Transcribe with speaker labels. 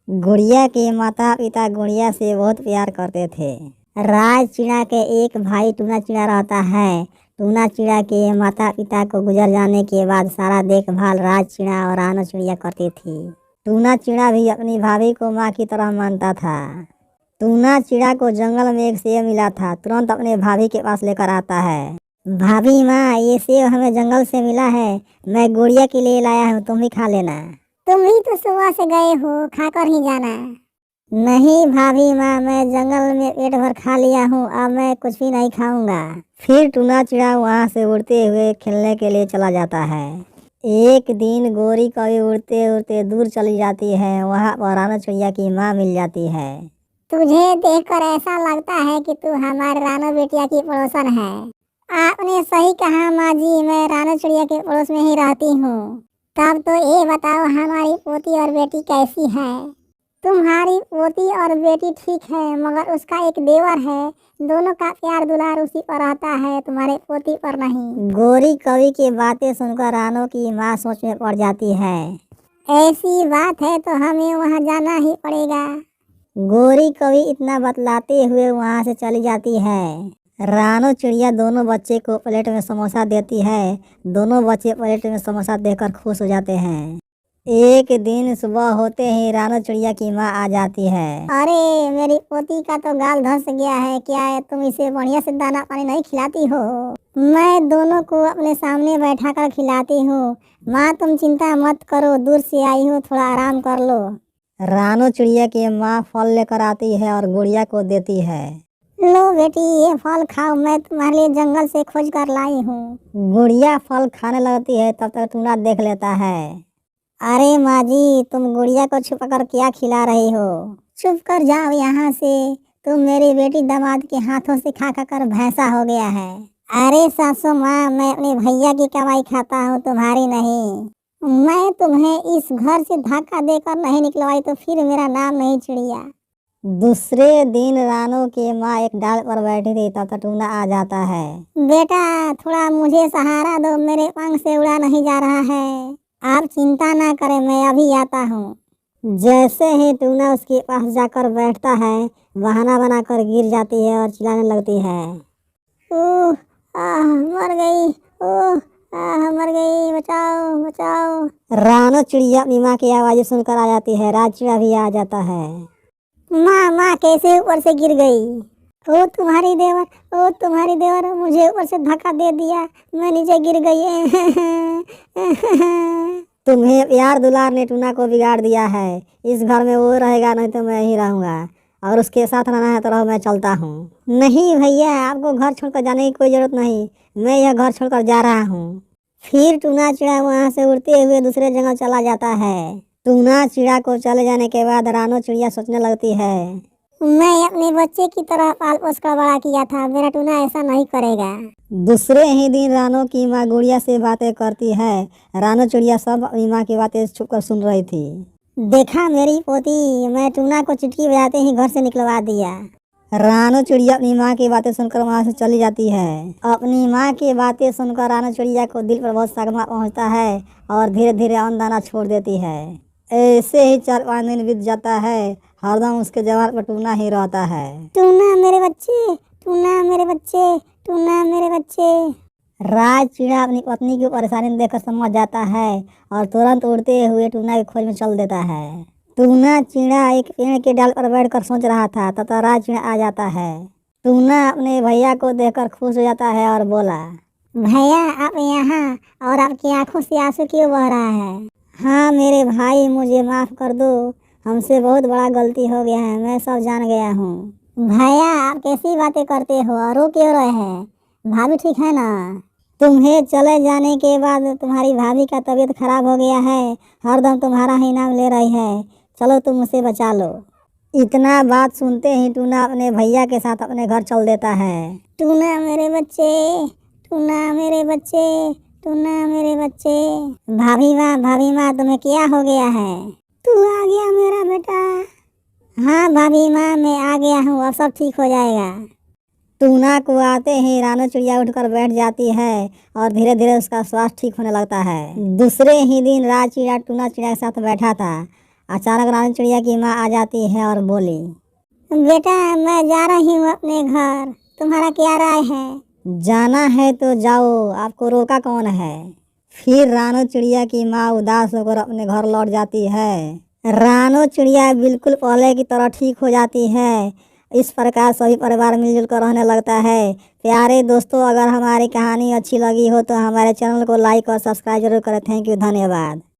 Speaker 1: गुड़िया के माता पिता गुड़िया से बहुत प्यार करते थे। राज चिड़ा के एक भाई टूना चिड़ा रहता है। टूना चिड़ा के माता पिता को गुजर जाने के बाद सारा देखभाल राज चिड़ा और रानो चिड़िया करती थी। टूना चिड़ा भी अपनी भाभी को माँ की तरह मानता था। टूना चिड़ा को जंगल में एक सेब मिला था। तुरंत अपने भाभी के पास लेकर आता है। भाभी माँ, ये सेब हमें जंगल से मिला है, मैं गुड़िया के लिए लाया हूँ, तुम भी खा लेना।
Speaker 2: तुम ही तो सुबह से गए हो, खाकर ही जाना।
Speaker 1: नहीं भाभी माँ, मैं जंगल में पेट भर खा लिया हूँ, अब मैं कुछ भी नहीं खाऊंगा। फिर टूना चिड़ा वहाँ से उड़ते हुए खेलने के लिए चला जाता है। एक दिन गोरी कभी उड़ते उड़ते दूर चली जाती है। वहाँ पर रानो चिड़िया की माँ मिल जाती है।
Speaker 2: तुझे देखकर ऐसा लगता है कि तू हमारे रानो बेटिया की पड़ोसन है। आपने सही कहा माँ जी, मैं रानो चिड़िया के पड़ोस में ही रहती हूँ। तब तो ये बताओ, हमारी पोती और बेटी कैसी है? तुम्हारी पोती और बेटी ठीक है, मगर उसका एक देवर है। दोनों का प्यार दुलार उसी पर रहता है, तुम्हारे पोती पर नहीं।
Speaker 1: गोरी कवि की बातें सुनकर रानो की माँ सोच में पड़ जाती है।
Speaker 2: ऐसी बात है तो हमें वहाँ जाना ही पड़ेगा।
Speaker 1: गोरी कवि इतना बतलाते हुए वहाँ से चली जाती है। रानो चिड़िया दोनों बच्चे को प्लेट में समोसा देती है। दोनों बच्चे प्लेट में समोसा देखकर खुश हो जाते हैं। एक दिन सुबह होते ही रानो चिड़िया की माँ आ जाती है।
Speaker 2: अरे, मेरी पोती का तो गाल धंस गया है, क्या है तुम इसे बढ़िया से दाना पानी नहीं खिलाती हो? मैं दोनों को अपने सामने बैठा कर खिलाती हूँ। माँ तुम चिंता मत करो, दूर से आई हो, थोड़ा आराम कर लो।
Speaker 1: रानो चिड़िया की माँ फल लेकर आती है और गुड़िया को देती है।
Speaker 2: लो बेटी, ये फल खाओ, मैं तुम्हारे लिए जंगल से खोज कर लाई हूँ।
Speaker 1: गुड़िया फल खाने लगती है, तब तक टूना देख लेता है। अरे माँ जी, तुम गुड़िया को छुपा कर क्या खिला रही हो?
Speaker 2: चुप कर जाओ यहाँ से, तुम मेरी बेटी दामाद के हाथों से खा खा कर भैंसा हो गया है। अरे सासू माँ, मैं अपने भैया की कमाई खाता हूँ, तुम्हारी नहीं। मैं तुम्हें इस घर से धक्का देकर नहीं निकलवाई तो फिर मेरा नाम नहीं चिड़िया।
Speaker 1: दूसरे दिन रानो की माँ एक डाल पर बैठी थी, तब तक टूना आ जाता है।
Speaker 2: बेटा, थोड़ा मुझे सहारा दो, मेरे पंख से उड़ा नहीं जा रहा है। आप चिंता ना करें, मैं अभी आता हूँ।
Speaker 1: जैसे ही टूना उसके पास जाकर बैठता है, बहाना बनाकर गिर जाती है और चिल्लाने लगती है।
Speaker 2: ओह, मर गई, ओह, मर गई, बचाओ बचाओ।
Speaker 1: रानो चिड़िया अपनी माँ की आवाज़ सुनकर आ जाती है। राज चिड़ा भी आ जाता है।
Speaker 2: माँ माँ कैसे ऊपर से गिर गई? ओ तुम्हारी देवर, ओ तुम्हारी देवर, मुझे ऊपर से धक्का दे दिया, मैं नीचे गिर गई।
Speaker 1: तुम्हें प्यार दुलार ने टूना को बिगाड़ दिया है। इस घर में वो रहेगा, नहीं तो मैं ही रहूंगा, और उसके साथ रहना है तो रहो, मैं चलता हूँ। नहीं भैया, आपको घर छोड़कर जाने की कोई जरूरत नहीं, मैं यह घर छोड़कर जा रहा हूँ। फिर टूना चिड़ा वहाँ से उड़ते हुए दूसरे जगह चला जाता है। टूना चिड़ा को चले जाने के बाद रानो चिड़िया सोचने लगती है,
Speaker 2: मैं अपने बच्चे की तरह पाल पोस कर बड़ा किया था, मेरा टूना ऐसा नहीं करेगा।
Speaker 1: दूसरे ही दिन रानो की माँ गुड़िया से बातें करती है। रानो चिड़िया सब अपनी माँ की बातें छुपकर सुन रही थी।
Speaker 2: देखा मेरी पोती, मैं टूना को चिटकी बजाते ही घर से निकलवा दिया।
Speaker 1: रानो चिड़िया अपनी माँ की बातें सुनकर वहाँ से चली जाती है। अपनी माँ की बातें सुनकर रानो चिड़िया को दिल पर बहुत सदमा पहुँचता है और धीरे धीरे अन्न दाना छोड़ देती है। ऐसे ही 4-5 दिन बीत जाता है। हरदम उसके जवान पर टूना ही रहता है।
Speaker 2: टूना मेरे बच्चे, टूना मेरे बच्चे, टूना मेरे बच्चे।
Speaker 1: राज चिड़ा अपनी पत्नी की परेशानी देखकर समझ जाता है और तुरंत उड़ते हुए टूना की खोज में चल देता है। टूना चिड़ा एक पेड़ के डाल पर बैठकर सोच रहा था, तब तक राज चिड़ा आ जाता है। टूना अपने भैया को देखकर खुश हो जाता है और बोला,
Speaker 2: भैया आप यहाँ, और आपकी आंखों से आंसू क्यों बह रहा है?
Speaker 1: हाँ मेरे भाई, मुझे माफ़ कर दो, हमसे बहुत बड़ा गलती हो गया है, मैं सब जान गया हूँ।
Speaker 2: भैया आप कैसी बातें करते हो, रो क्यों रहे हैं? भाभी ठीक है ना?
Speaker 1: तुम्हें चले जाने के बाद तुम्हारी भाभी का तबीयत खराब हो गया है, हरदम तुम्हारा ही नाम ले रही है, चलो तुम उसे बचा लो। इतना बात सुनते ही टूना अपने भैया के साथ अपने घर चल देता है।
Speaker 2: टूना मेरे बच्चे, टूना मेरे बच्चे, टूना मेरे बच्चे।
Speaker 1: भाभी माँ तुम्हें क्या हो गया है?
Speaker 2: तू आ गया मेरा बेटा?
Speaker 1: हाँ भाभी माँ, मैं आ गया हूँ, अब सब ठीक हो जाएगा। टूना को आते ही रानो चिड़िया उठकर बैठ जाती है और धीरे धीरे उसका स्वास्थ्य ठीक होने लगता है। दूसरे ही दिन राज चिड़ा टूना चिड़िया के साथ बैठा था। अचानक रानी चिड़िया की माँ आ जाती है और बोली,
Speaker 2: बेटा मैं जा रही हूँ अपने घर, तुम्हारा क्या राय है?
Speaker 1: जाना है तो जाओ, आपको रोका कौन है। फिर रानो चिड़िया की माँ उदास होकर अपने घर लौट जाती है। रानो चिड़िया बिल्कुल पहले की तरह ठीक हो जाती है। इस प्रकार सभी परिवार मिलजुल कर रहने लगता है। प्यारे दोस्तों, अगर हमारी कहानी अच्छी लगी हो तो हमारे चैनल को लाइक और सब्सक्राइब जरूर करें। थैंक यू, धन्यवाद।